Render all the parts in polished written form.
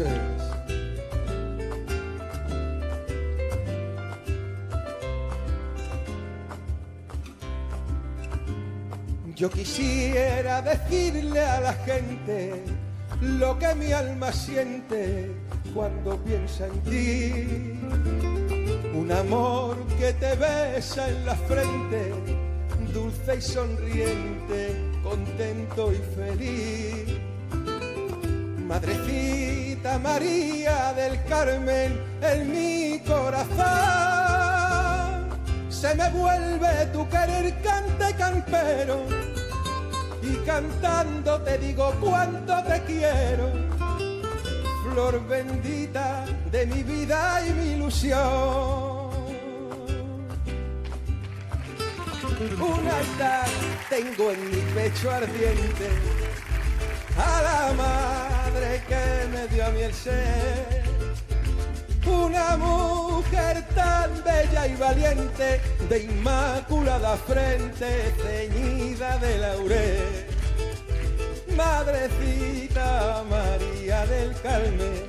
es. Yo quisiera decirle a la gente lo que mi alma siente cuando piensa en ti. Un amor que te besa en la frente, dulce y sonriente, contento y feliz. Madrecita María del Carmen, en mi corazón se me vuelve tu querer cante campero, y cantando te digo cuánto te quiero, flor bendita de mi vida y mi ilusión. Un altar tengo en mi pecho ardiente a la madre que me dio a mí el ser, una mujer tan bella y valiente, de inmaculada frente, ceñida de laurel. Madrecita María del Carmen,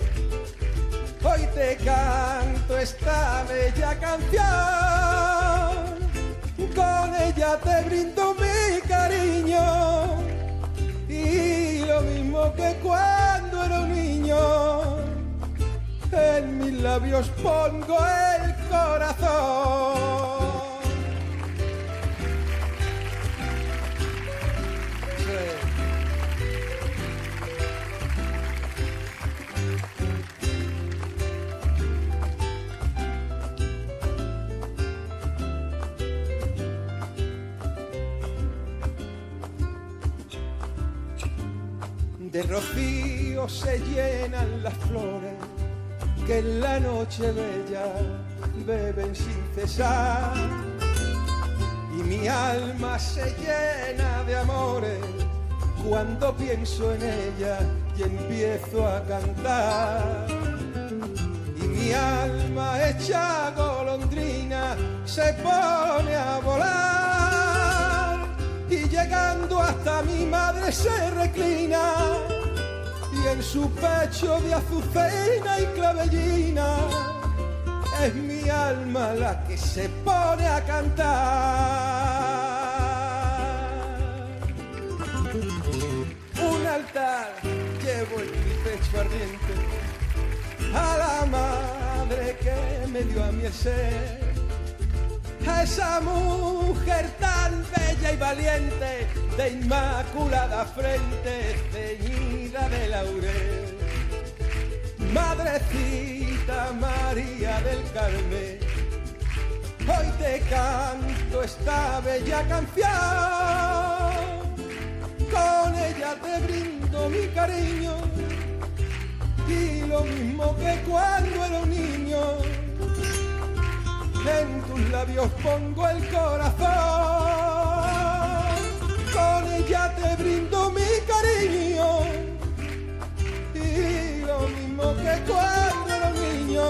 hoy te canto esta bella canción, con ella te brindo mi cariño, y lo mismo que cuando era un niño, en mis labios pongo el corazón. De rocío se llenan las flores que en la noche bella beben sin cesar, y mi alma se llena de amores cuando pienso en ella y empiezo a cantar. Y mi alma hecha golondrina se pone a volar, y llegando hasta mi madre se reclina, y en su pecho de azucena y clavellina es mi alma la que se pone a cantar. Un altar llevo en mi pecho ardiente a la madre que me dio a mí el ser, a esa mujer tan bella y valiente, de inmaculada frente, ceñida de laurel. Madrecita María del Carmen, hoy te canto esta bella canción, con ella te brindo mi cariño, y lo mismo que cuando era un niño, en tus labios pongo el corazón, con ella te brindo mi cariño, y lo mismo que cuando era un niño,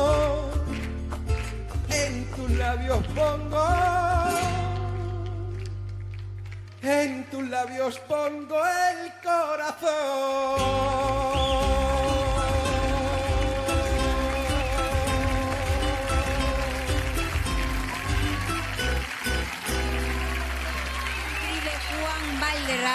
en tus labios pongo, en tus labios pongo el corazón. Valderrama.